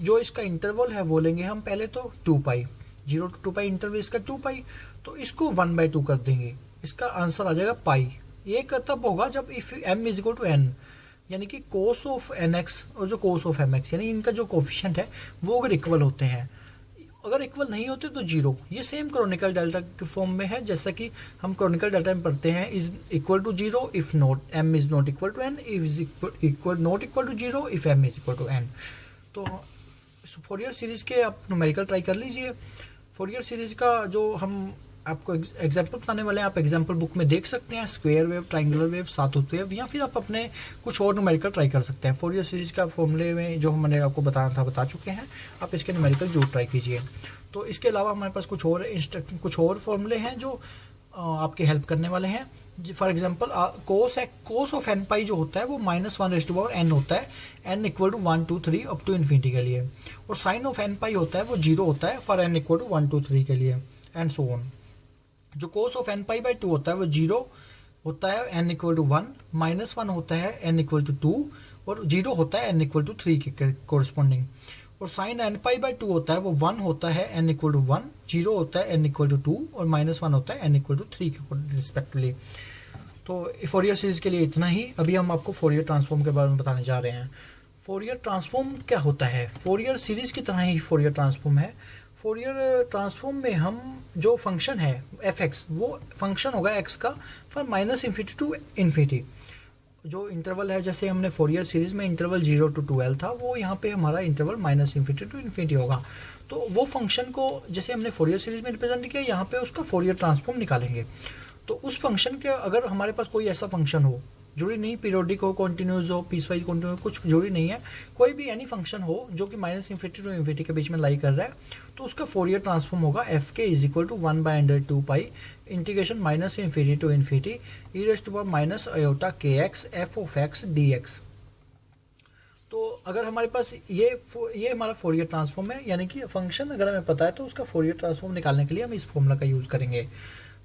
S2: जो इसका इंटरवल है वो लेंगे हम पहले तो 2 पाई, 0 to 2 पाई इंटरवल इसका 2 पाई, तो इसको 1/2 कर देंगे, इसका आंसर आ जाएगा पाई। ये तब होगा जब if m is equal to n, यानी कि cos ऑफ nx और जो cos ऑफ mx यानी इनका जो कोफिशिएंट है वो अगर इक्वल होते हैं। अगर इक्वल नहीं होते तो 0। ये सेम क्रोनिकल डेल्टा के फॉर्म में है, जैसा कि हम क्रोनिकल डेल्टा में पढ़ते हैं, is equal to 0 if not m is not equal to n, if equal not equal to 0 if m is equal to n। तो फोरियर सीरीज के आप न्यूमेरिकल ट्राई कर लीजिए। फोरियर सीरीज का जो हम आपको एग्जाम्पल बताने वाले हैं, आप एग्जाम्पल बुक में देख सकते हैं, square wave, triangular wave, sawtooth wave, या फिर आप अपने कुछ और न्यूमेरिकल ट्राई कर सकते हैं। फोरियर सीरीज का फॉर्मूले में जो मैंने आपको बताना था बता चुके हैं, आप इसके न्यूमेरिकल जरूर ट्राई कीजिए। तो इसके अलावा हमारे पास कुछ और फॉर्मूले हैं जो आपकी हेल्प करने वाले हैं। For example cos of n pi जो होता है वो -1/n होता है, n equal to 1 2 3 up to infinity के लिए, और साइन ऑफ एन पाई होता है वो 0 होता है फॉर n इक्वल टू 1 2 3 के लिए, एंड सो ऑन। जो cos of n pi by 2 होता है वो 0 होता है n इक्वल टू 1, -1 होता है n इक्वल टू 2, और 0 होता है n इक्वल टू 3 के कोरस्पॉन्डिंग। और साइन n पाई बाई 2 होता है वो 1 होता है n इक्वल टू 1, 0 होता है n इक्वल टू 2, और -1 होता है n इक्वल टू 3 के रिस्पेक्टिवली। तो फोरियर सीरीज के लिए इतना ही। अभी हम आपको फोरियर ट्रांसफॉर्म के बारे में बताने जा रहे हैं। फोरियर ट्रांसफॉर्म क्या होता है? फोरियर सीरीज की तरह ही फोरियर ट्रांसफॉर्म है। फोरियर ट्रांसफॉर्म में हम जो फंक्शन है f(x) वो फंक्शन होगा x का फॉर -∞ टू इन्फिनिटी। जो इंटरवल है, जैसे हमने फोरियर सीरीज में इंटरवल 0 to 12 था, वो यहाँ पे हमारा इंटरवल -∞ टू इन्फिनिटी होगा। तो वो फंक्शन को जैसे हमने फोरियर सीरीज में रिप्रेजेंट किया, यहाँ पे उसका फोरियर ट्रांसफॉर्म निकालेंगे। तो उस फंक्शन के अगर हमारे पास कोई ऐसा फंक्शन हो, जरूरी नहीं पीरियोडिक हो, कॉन्टिन्यूस हो, पीस वाइज कॉन्टिन्यूस, कुछ जरूरी नहीं है, कोई भी एनी फंक्शन हो जो कि -∞ टू इन्फिनिटी के बीच में लाई कर रहा है, तो उसका फोरियर ट्रांसफॉर्म होगा f(k) is equal to 1/2 pi integration -∞ to infinity e raise to power minus iota kx f of x dx। तो अगर हमारे पास ये हमारा फोरियर ट्रांसफॉर्म है, यानी कि फंक्शन अगर हमें पता है तो उसका फोरियर ट्रांसफॉर्म निकालने के लिए हम इस फॉर्मूला का यूज करेंगे।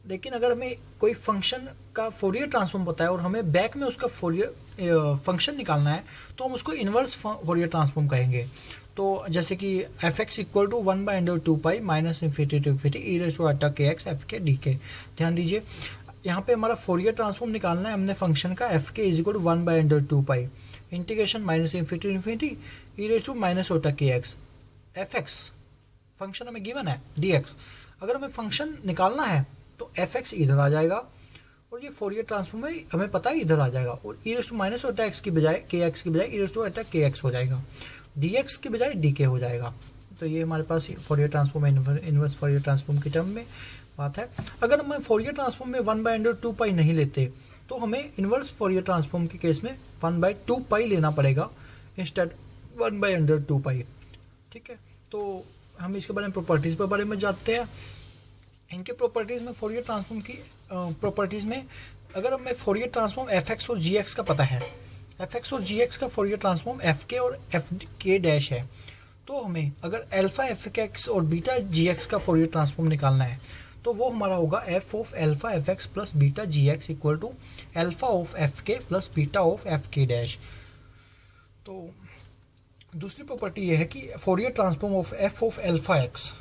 S2: लेकिन अगर हमें कोई फंक्शन का फोरियर ट्रांसफॉर्म पता है और हमें बैक में उसका फोरियर फंक्शन निकालना है, तो हम उसको इनवर्स फोरियर ट्रांसफॉर्म कहेंगे। तो जैसे कि f(x) equal to 1/2 pi -∞ to infinity e raise to iota kx f(k) dk। ध्यान दीजिए, यहाँ पे हमारा फोरियर ट्रांसफॉर्म निकालना है हमने फंक्शन का f(k) is equal to 1/2 pi integration -∞ to infinity e raise to minus iota kx f(x) function हमें गिवन है dx। अगर हमें फंक्शन निकालना है तो f(x) इधर आ जाएगा, और ये फोरियर ट्रांसफॉर्म में हमें पता है इधर आ जाएगा, और e raise to minus iota x की बजाय kx की बजाय e raise to iota kx हो जाएगा, dx की बजाय dk हो जाएगा। तो ये हमारे पास Fourier transform inverse Fourier transform की टर्म में बात है। अगर हम फोरियर ट्रांसफॉर्म में 1/2 पाई नहीं लेते तो हमें इनवर्स फोरियर ट्रांसफॉर्म के केस में 1/2 पाई लेना पड़ेगा इंस्टेड 1/2 पाई। ठीक है, तो हम इसके बारे में प्रॉपर्टीज के बारे में जानते हैं। इनके प्रॉपर्टीज में फोरियर ट्रांसफॉर्म की प्रॉपर्टीज में अगर हमें फोरियर ट्रांसफॉर्म f(x) और g(x) का पता है, f(x) और g(x) का फोरियर ट्रांसफॉर्म f(k) और f(k) डैश है, तो हमें अगर अल्फा f(x) और बीटा g(x) का फोरियर ट्रांसफॉर्म निकालना है तो वो हमारा होगा f of alpha f x plus beta g x equal to alpha of f k plus beta of f k dash. तो दूसरी प्रॉपर्टी ये है कि Fourier transform of f of alpha x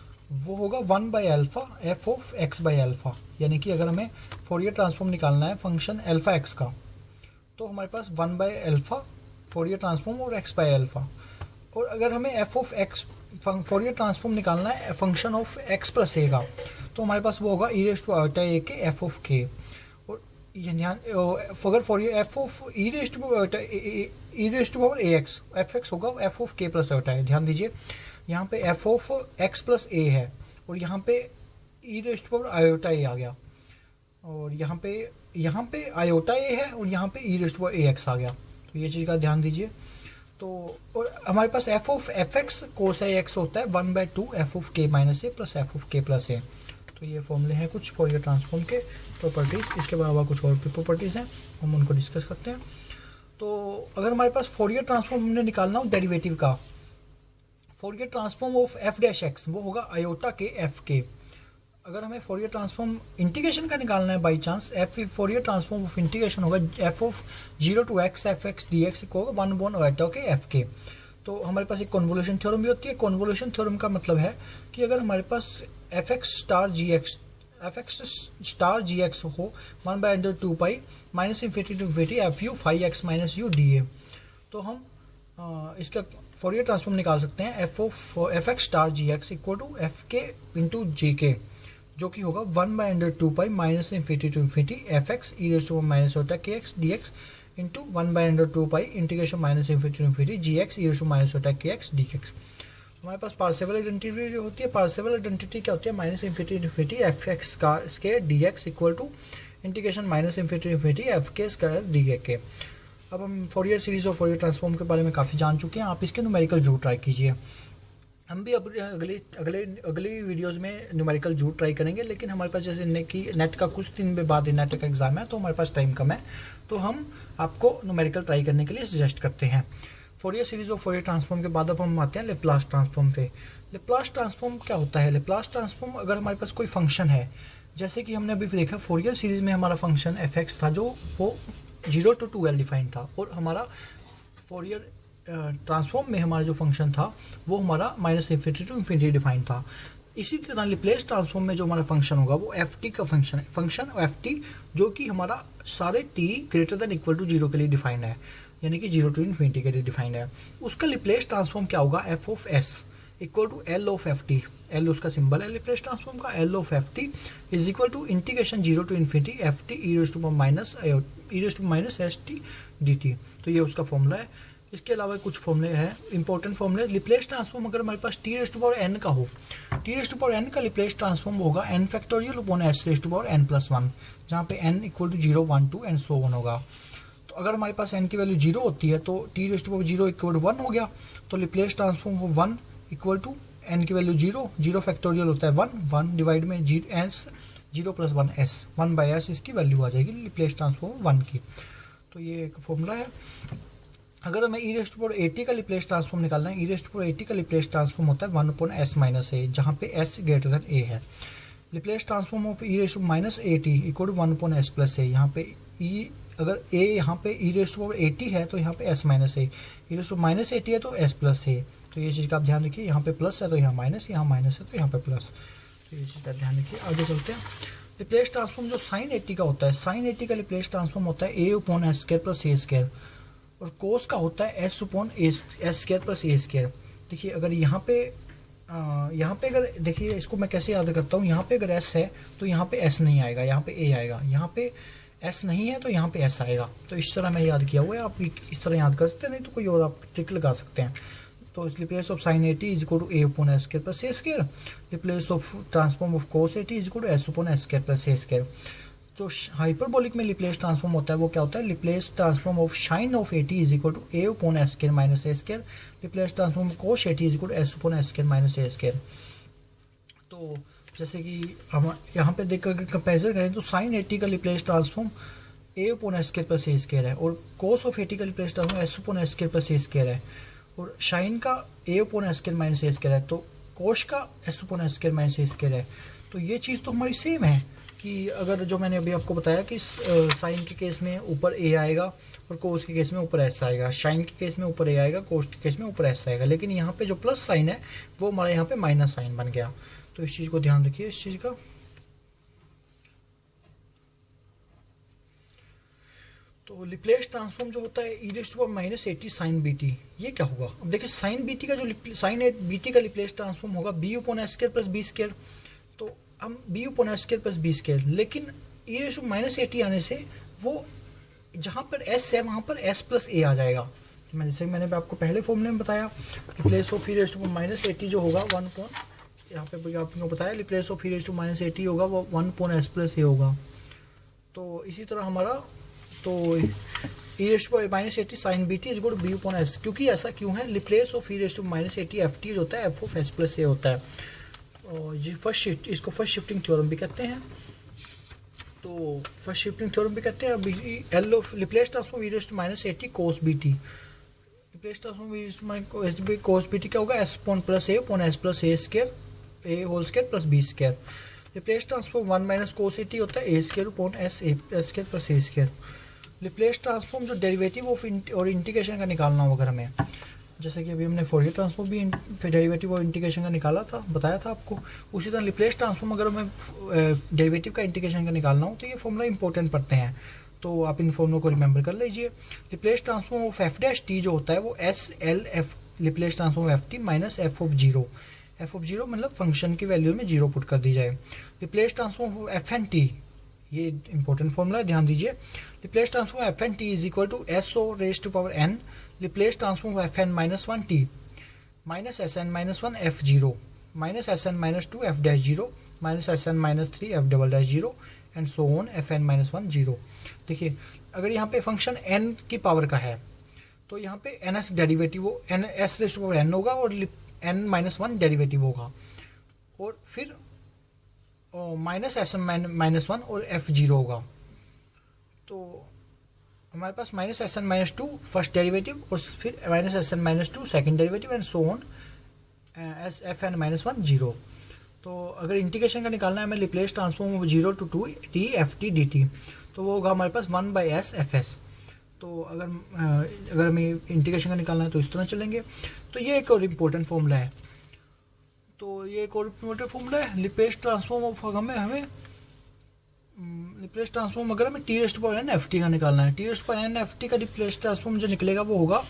S2: वो होगा 1 by alpha f of x by alpha. यानी कि अगर हमें फोरियर ट्रांसफॉर्म निकालना है फंक्शन एल्फा एक्स का, तो हमारे पास 1 बाई एल्फा फोरियर ट्रांसफॉर्म और एक्स बाई एल्फा। और अगर हमें f of x Fourier transform निकालना है function of x plus a का, तो हमारे पास वो होगा ई rest to iota a k f of k. और ये ध्यान, अगर Fourier f of e rest to power a x f x होगा f of k plus iota है। ध्यान दीजिए यहाँ पे एफ ऑफ एक्स प्लस ए है और यहाँ पे e rest to power iota ए आ गया, और यहाँ पे आयोटा ए है और यहाँ पे e rest to power a x आ गया। तो ये चीज़ का ध्यान दीजिए। तो और हमारे पास F of f x cos a x होता है 1/2 f of k minus a plus f of k plus a. तो ये फॉर्मूले हैं कुछ फोरियर ट्रांसफॉर्म के प्रॉपर्टीज़। इसके अलावा कुछ और भी प्रॉपर्टीज़ हैं, हम उनको डिस्कस करते हैं। तो अगर हमारे पास फोरियर ट्रांसफॉर्म हमने निकालना हो डेरिवेटिव का, Fourier transform of F dash x वो होगा आयोटा के एफ के। अगर हमें फोरियर ट्रांसफॉर्म इंटीग्रेशन का निकालना है by chance, f Fourier transform of integration होगा f of 0 to x f x d x होगा 1 आयोटा के एफ के। तो हमारे पास एक कॉन्वोल्यूशन थ्योरम भी होती है। कॉन्वोल्यूशन थ्योरम का मतलब है कि अगर हमारे पास f x star g x हो 1/2 pi minus infinity to infinity f u phi x minus u d a, तो हम इसका फोरियर ट्रांसफॉर्म निकाल सकते हैं f x star g x equal to f k into g k, जो कि होगा 1/2 pi minus infinity to infinity f x e raise to minus होता है k x d x into 1/2 pi integration minus infinity to infinity g x e raise to minus होता है k x d x. हमारे पास Parseval identity जो होती है, Parseval identity क्या होती है, minus infinity infinity f x का square d x equal to integration minus infinity infinity f k square d k. अब हम फोरियर सीरीज और फोरियर ट्रांसफॉर्म के बारे में काफ़ी जान चुके हैं। आप इसके न्यूमेरिकल जरूर ट्राई कीजिए। हम भी अब अगली वीडियोस में न्यूमेरिकल जरूर ट्राई करेंगे, लेकिन हमारे पास जैसे नेट का कुछ दिन बाद नेट का एग्जाम है तो हमारे पास टाइम कम है, तो हम आपको न्यूमेरिकल ट्राई करने के लिए सजेस्ट करते हैं। फोरियर सीरीज और फोरियर ट्रांसफॉर्म के बाद अब हम आते हैं लेप्लास ट्रांसफॉर्म पे। लेप्लास ट्रांसफॉर्म क्या होता है? लेप्लास ट्रांसफॉर्म अगर हमारे पास कोई फंक्शन है, जैसे कि हमने अभी देखा फोरियर सीरीज में हमारा फंक्शन एफ एक्स था जो वो 0 to 2l डिफाइंड था, और हमारा फोरियर ट्रांसफॉर्म में हमारा जो फंक्शन था वो हमारा minus infinity to infinity defined था। इसी तरह लेप्लेस ट्रांसफॉर्म में जो हमारा फंक्शन होगा वो एफ टी का फंक्शन एफ टी जो कि हमारा सारे t greater than equal to 0 के लिए डिफाइंड है, यानी कि 0 to इन्फिनिटी के लिए डिफाइंड है। उसका लेप्लेस ट्रांसफॉर्म क्या होगा? F of s equal to l of f t, l उसका सिंबल है लेप्लेस ट्रांसफॉर्म का, l of f t is equal to integration 0 to infinity f t e raise to minus s t d t. तो ये उसका formula है। इसके अलावा कुछ फॉर्मूले हैं, इंपॉर्टेंट फॉर्मूले। लिप्लेस ट्रांसफॉर्म अगर हमारे पास t raise to power n का हो, t raise to power n का लिप्लेस ट्रांसफॉर्म होगा n factorial upon s raise to power n plus 1, जहाँ पे n equal to 0 1 2 and so 1 होगा। तो अगर हमारे पास एन की वैल्यू 0 होती है तो t raise to power 0 equal to 1 हो गया, तो लिप्लेस ट्रांसफॉर्म हो 1 इक्वल टू एन की वैल्यू 0 फैक्टोरियल होता है 1 डिवाइड में एस 0 प्लस 1 एस 1/s इसकी वैल्यू आ जाएगी लिप्लेस ट्रांसफॉर्म 1 की। तो ये एक फॉर्मूला है। अगर हमें ई रेज़ टू पावर 80 का लिप्लेस ट्रांसफॉर्म निकालना है, ई रेज़ टू पावर 80 का लिप्लेस ट्रांसफॉर्म होता है 1/s माइनस ए, जहाँ पे s ग्रेटर देन a है। Laplace transform of e raise to minus 80 equal to 1/s plus a, यहाँ पे e अगर a यहाँ पे ई रेज़ टू पावर 80 है तो यहाँ पे s minus a, e raise to minus 80 है तो s प्लस ए। तो ये चीज़ का आप ध्यान रखिए, यहाँ पे प्लस है तो यहाँ माइनस, यहाँ माइनस है तो यहाँ पे प्लस। तो ये चीज़ का ध्यान रखिए। आगे चलते हैं। लिप्लेस ट्रांसफॉर्म जो साइन 80 का होता है, साइन 80 का लिप्लेस ट्रांसफॉर्म होता है a upon s square plus a square, और कोस का होता है s upon s square plus a square. देखिए अगर यहाँ पे अगर देखिए इसको मैं कैसे याद करता हूँ, यहाँ पे अगर एस है तो यहाँ पे एस नहीं आएगा, यहाँ पे ए आएगा, यहाँ पे एस नहीं है तो यहाँ पे एस आएगा। तो इस तरह मैं याद किया हुआ है, आप इस तरह याद कर सकते हैं, नहीं तो कोई और आप ट्रिक लगा सकते हैं। तो इस Laplace of sine 80 is equal to a upon s square plus a square, Laplace of transform of cos 80 is equal to s upon s square plus a square. तो हाइपरबोलिक में लिप्लेस ट्रांसफॉर्म होता है वो क्या होता है? Laplace transform of sine of 80 is equal to a upon s square minus A square, Laplace transform of cos 80 is equal to s upon s square minus A square. तो जैसे कि हम यहाँ पे देखकर कंपेरिजन करें तो साइन 80 का Laplace transform a upon s square plus a square है, और कोस ऑफ 80 का Laplace transform s upon s square plus a square है, और साइन का a upon s square minus A square है, तो कोश का s upon s square minus ए square है। तो ये चीज़ तो हमारी सेम है कि अगर जो मैंने अभी आपको बताया कि साइन के केस में ऊपर ए आएगा और कोस के केस में ऊपर एस आएगा, साइन के केस में ऊपर ए आएगा, कोस के केस में ऊपर एस आएगा, लेकिन यहाँ पे जो प्लस साइन है वो हमारे यहाँ पे माइनस साइन बन गया। तो इस चीज़ को ध्यान रखिए, इस चीज़ का। तो लिप्लेस ट्रांसफॉर्म जो होता है e⁻80 साइन बीटी, ये क्या होगा? अब देखिए साइन बीटी का जो साइन बीटी का लिप्लेस ट्रांसफॉर्म होगा b/s² प्लस b²। तो हम b/s² प्लस b², लेकिन e⁻80 आने से वो जहाँ पर s है वहाँ पर s प्लस a आ जाएगा। जैसे मैंने आपको पहले फॉर्मूले में बताया, रिप्लेस ऑफ e⁻80 जो होगा 1 यहाँ पे आपको बताया, रिप्लेस ऑफ e⁻80 होगा वो 1/s प्लस a होगा। तो इसी तरह हमारा तो e⁻80 sine b t is equal to b/s, क्योंकि ऐसा क्यों है? रिप्लेस ऑफ e⁻80 ft जो होता है f(s प्लस a) होता है। इसको फर्स्ट शिफ्टिंग थ्योरम भी कहते हैं। तो फर्स्ट शिफ्टिंग थ्योरम भी कहते हैं। L of Laplace transform e⁻80 cos bt, Laplace transform cos bt क्या होगा? s plus a/s plus a whole square plus b²। Laplace transform 1 - cos 80 होता है a² plus a²। Laplace transform जो derivative of और integration का निकालना होगा हमें, जैसे कि अभी हमने फोरियर ट्रांसफॉर्म भी डेरिवेटिव और इंटीग्रेशन का निकाला था, बताया था आपको। उसी तरह रिप्लेस ट्रांसफॉर्म अगर हमें डेरिवेटिव का इंटीग्रेशन का निकालना हो तो ये फॉर्मूला इंपॉर्टेंट पड़ते हैं, तो आप इन फॉर्मूलों को रिमेंबर कर लीजिए। रिप्लेस ट्रांसफॉर्म ऑफ f' जो होता है वो SLF replace transform of ft minus f of 0 मतलब फंक्शन की वैल्यू में 0 पुट कर दी जाए। रिप्लेस ट्रांसफॉर्म ऑफ f(n)t, ये इंपॉर्टेंट फॉर्मूला है, ध्यान दीजिए। Laplace transform f(n)t is equal to SO⁻n Laplace transform of fn-1t minus Sn-1 f0 minus Sn-2 f'0 minus Sn-3 f'0 and so on fn-1 0। देखिए अगर यहाँ पे फंक्शन n की power का है तो यहाँ पे ns डेरिवेटिव हो, s⁻n होगा और n-1 डेरिवेटिव होगा, और फिर माइनस Sn-1 और f0 होगा। तो हमारे पास माइनस Sn-2 फर्स्ट डेरिवेटिव और फिर minus Sn-2 second derivative and so on fn-1 0। तो अगर इंटीग्रेशन का निकालना है हमें replace transform 0 to 2t ft dt, तो वो होगा हमारे पास 1/s fs। तो अगर हमें इंटीग्रेशन का निकालना है तो इस तरह चलेंगे। तो ये एक और इम्पोर्टेंट फॉर्मूला है। तो ये एक और इम्पोर्टेंट फॉर्मूला है रिप्लेस ट्रांसफॉर्म ऑफ हमें रिप्लेस ट्रांसफॉर्म अगर हमें t⁻n ft का निकालना है, t⁻n ft का रिप्लेस ट्रांसफॉर्म जो निकलेगा वो होगा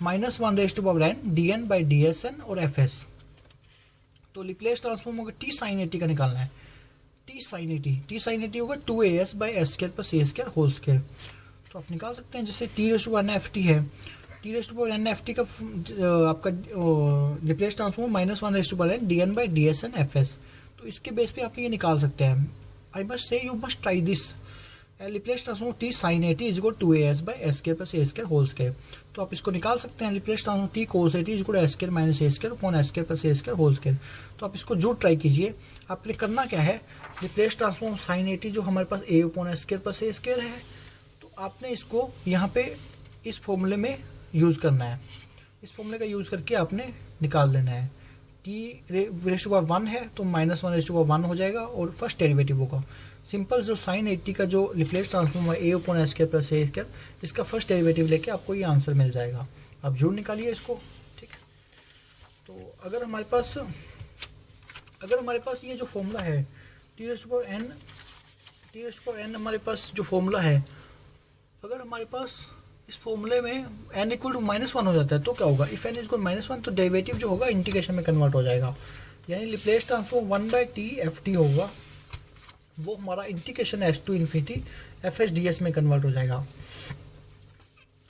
S2: -1/n dn/dsn और fs। तो रिप्लेस ट्रांसफॉर्म होगा t sin 80 का निकालना है, t sin 80 होगा 2as/s² plus a² whole square. तो आप निकाल सकते हैं, जैसे t⁻n ft है, t⁻n ft का आपका replace transform -1/n dn/dsn fs। तो इसके बेस पे आप ये निकाल सकते हैं। I must say you must try this. Laplace transform t sin 80 is equal to as/s² plus a² whole square. तो आप इसको निकाल सकते हैं, Laplace transform t cos 80 is equal to s² minus a² upon s² plus a² whole square. तो आप इसको जरूर ट्राई कीजिए। आपने करना क्या है, रिप्लेस ट्रांसफॉर्म sin 80 जो हमारे पास a upon s² plus a² है, तो आपने इसको यहाँ पे इस फॉर्मूले में यूज़ करना है। इस फॉर्मूले का यूज़ करके आपने निकाल देना है। t⁻1 है तो -1/1 हो जाएगा और फर्स्ट डेरिवेटिव होगा। सिंपल जो sin 80 का जो रिप्लेस ट्रांसफॉर्म है a upon s² plus a², इसका फर्स्ट डेरिवेटिव लेके आपको ये आंसर मिल जाएगा। आप जरूर निकालिए इसको, ठीक। तो अगर हमारे पास ये जो फॉर्मूला है t⁻n हमारे पास जो फॉर्मूला है, अगर हमारे पास इस फॉर्मूले में n इक्वल टू -1 हो जाता है तो क्या होगा? इफ n इक्वल -1 तो डेरिवेटिव जो होगा इंटीग्रेशन में कन्वर्ट हो जाएगा, यानी रिप्लेस ट्रांसफॉर्म 1/t ft होगा, वो हमारा integration s to infinity fs ds में कन्वर्ट हो जाएगा।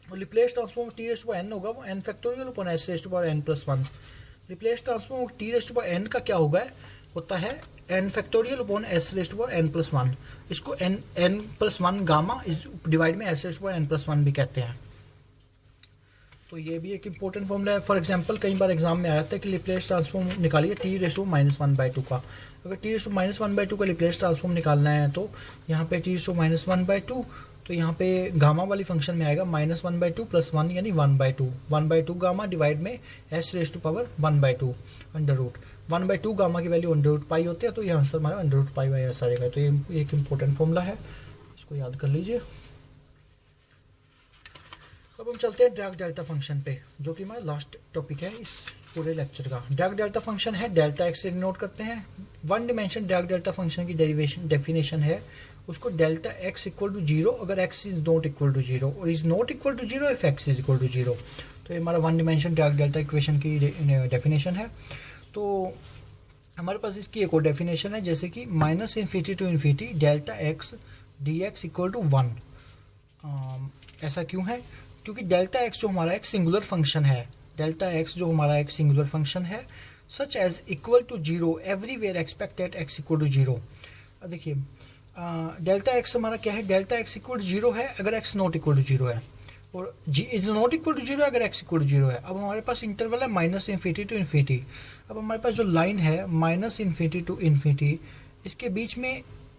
S2: और रिप्लेस ट्रांसफॉर्म t⁻n होगा वो n factorial upon s⁻n+1। Laplace transform t⁻n का क्या होता है n फैक्टोरियल अपॉन s⁻n+1। इसको n+1 गामा डिवाइड में s⁻n+1 भी कहते हैं। तो ये भी एक इम्पोर्टेंट फॉर्मूला है। फॉर एग्जांपल कई बार एग्जाम में आया था कि रिप्लेस ट्रांसफॉर्म निकालिए t⁻1/2 का। अगर t⁻1/2 का रिप्लेस ट्रांसफॉर्म निकालना है तो यहाँ पे t⁻1/2, तो यहाँ पे गामा वाली फंक्शन में आएगा -1/2 + 1 यानी 1/2 गामा डिवाइड में s⁻1/2 अंडर रूट 1/2 गामा की वैल्यू √π होती है, तो ये आंसर हमारा √π/s आ जाएगा। तो ये एक इम्पोर्टेंट फॉर्मूला है, इसको याद कर लीजिए। अब हम चलते हैं ड्रैग डेल्टा फंक्शन पे, जो कि हमारा लास्ट टॉपिक है इस पूरे लेक्चर का। ड्रैग डेल्टा फंक्शन है, डेल्टा एक्स से नोट करते हैं। One dimension Dirac delta function की डेफिनेशन है उसको डेल्टा एक्स इक्वल टू 0 अगर x is not equal to 0 और is not equal to 0 if x is equal to 0। तो ये हमारा one dimension Dirac delta equation की डेफिनेशन है। तो हमारे पास इसकी एक और डेफिनेशन है, जैसे कि -∞ to infinity delta x d x equal to 1। ऐसा क्यों है? क्योंकि डेल्टा एक्स जो हमारा एक सिंगुलर फंक्शन है, डेल्टा एक्स जो हमारा एक सिंगुलर फंक्शन है, such as equal to 0 everywhere expect at x equal to 0। देखिए डेल्टा एक्स हमारा क्या है, डेल्टा एक्स इक्वल टू 0 है अगर एक्स नॉट इक्वल टू 0 है, और जी इज नॉट इक्वल टू 0 अगर एक्स इक्वल टू 0 है। अब हमारे पास इंटरवल है -∞ टू इन्फिनिटी। अब हमारे पास जो लाइन है -∞ टू इन्फिनिटी, इसके बीच में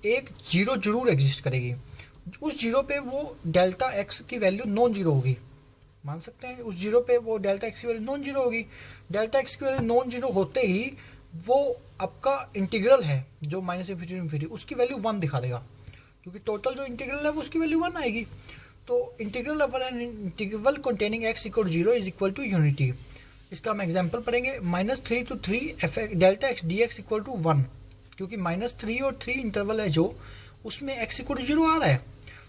S2: एक जीरो जरूर एग्जिस्ट करेगी। उस जीरो पे वो डेल्टा एक्स की वैल्यू नॉन जीरो होगी, मान सकते हैं उस जीरो पे वो डेल्टा एक्स की वैल्यू नॉन जीरो होगी। डेल्टा एक्स की वैल्यू नॉन जीरो होते ही वो आपका इंटीग्रल है जो -∞ टू इन्फिनिटी, उसकी वैल्यू 1 दिखा देगा, क्योंकि टोटल जो इंटीग्रल है वो उसकी वैल्यू 1 आएगी। तो integral of an integral containing x equal to 0 is equal to unity. इसका हम एग्जांपल पढ़ेंगे। -3 to 3 delta x d x equal to 1, क्योंकि -3 और 3 इंटरवल है जो उसमें एक्स इक्वल टू 0 आ रहा है।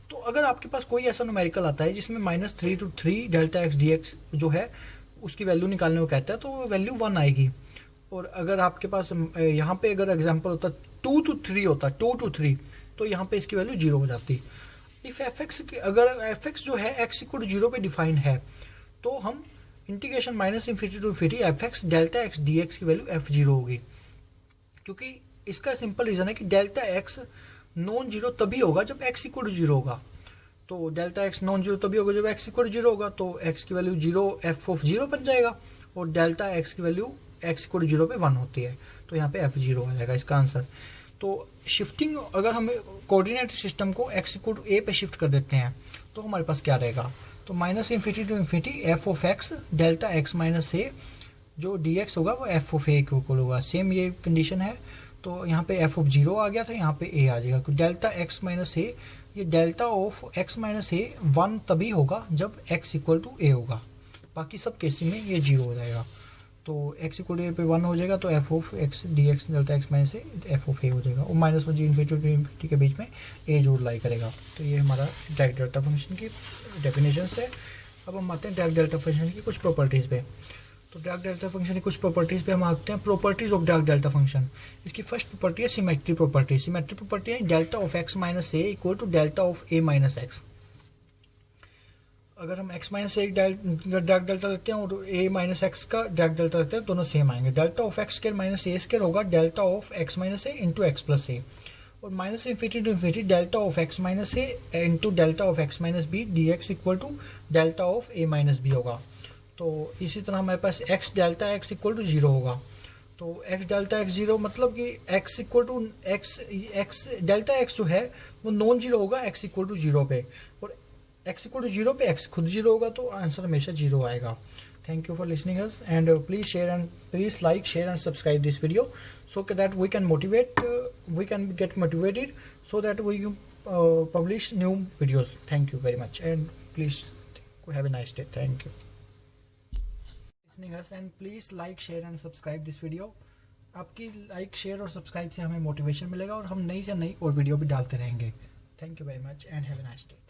S2: तो अगर आपके पास कोई ऐसा न्यूमेरिकल आता है जिसमें -3 to 3 delta x d x जो है उसकी वैल्यू निकालने को कहता है, तो वो वैल्यू 1 आएगी। और अगर आपके पास यहाँ पे अगर एग्जांपल होता 2 to 3 होता, 2 to 3, तो यहाँ पे इसकी वैल्यू 0 हो जाती। इफ एफ एक्स, अगर एफ एक्स जो है एक्स इक्वल टू 0 पे डिफाइंड है, तो हम integration -∞ to infinity f x delta x d x की वैल्यू f0 होगी। क्योंकि इसका सिंपल रीजन है कि डेल्टा एक्स नॉन जीरो तभी होगा जब x इक्वल टू 0 होगा। तो डेल्टा एक्स नॉन जीरो तभी होगा जब x इक्वल टू 0 होगा, तो x की वैल्यू 0 f(0) बन जाएगा, और डेल्टा x की वैल्यू x इक्वल टू 0 पे 1 होती है, तो यहाँ पे f0 आ जाएगा इसका आंसर। तो शिफ्टिंग, अगर हम कोऑर्डिनेट सिस्टम को x इक्वल टू a पे शिफ्ट कर देते हैं तो हमारे पास क्या रहेगा, तो -∞ to infinity f of x delta x minus a, जो dx होगा वो f ऑफ a के इक्वल होगा। सेम ये कंडीशन है, तो यहाँ पे f ऑफ 0 आ गया था, यहाँ पे a आ जाएगा। तो डेल्टा x माइनस a, ये delta of x minus a 1 तभी होगा जब x इक्वल टू a होगा, बाकी सब केसेस में ये 0 हो जाएगा। तो x इक्वल टू a पे 1 हो जाएगा, तो f of x dx delta x minus a f of a हो जाएगा, और -1 ∞ टू इन्फिनिटी के बीच में a जरूर लाई करेगा। तो ये हमारा ड्रैग डेल्टा फंक्शन की डेफिनेशन है। अब हम आते हैं ड्रैग डेल्टा फंक्शन की कुछ प्रॉपर्टीज़ पे। तो ड्रैग डेल्टा फंक्शन की कुछ प्रॉपर्टीज़ पे हम आते हैं। Properties of Dirac delta function, इसकी फर्स्ट प्रॉपर्टी है सिमेट्री प्रॉपर्टी। सिमेट्री प्रॉपर्टी है delta of x minus a equal to delta of a minus x। अगर हम x minus a Dirac delta लेते हैं और a माइनस x का Dirac delta लेते हैं, दोनों सेम आएंगे। Delta of x square minus a square होगा delta of x minus a into x plus a, और -∞ to infinity delta of x minus a into delta of x minus b d x equal to delta of a minus b होगा। तो इसी तरह हमारे पास x delta x equal to 0 होगा। तो x delta x 0 मतलब कि x equal to x delta x जो है वो नॉन जीरो होगा x इक्वल टू 0 पे, और x इक्वल टू 0 पे x खुद 0 होगा, तो आंसर हमेशा 0 आएगा। Thank you for listening us, and please like, share and subscribe this video so that we can get motivated so that we publish new videos. Thank you very much, and please have a nice day. Thank you listening us, and please like, share and subscribe this video. आपकी like, share और subscribe से हमें motivation मिलेगा और हम नई से नई और वीडियो भी डालते रहेंगे। Thank you very much and have a nice day.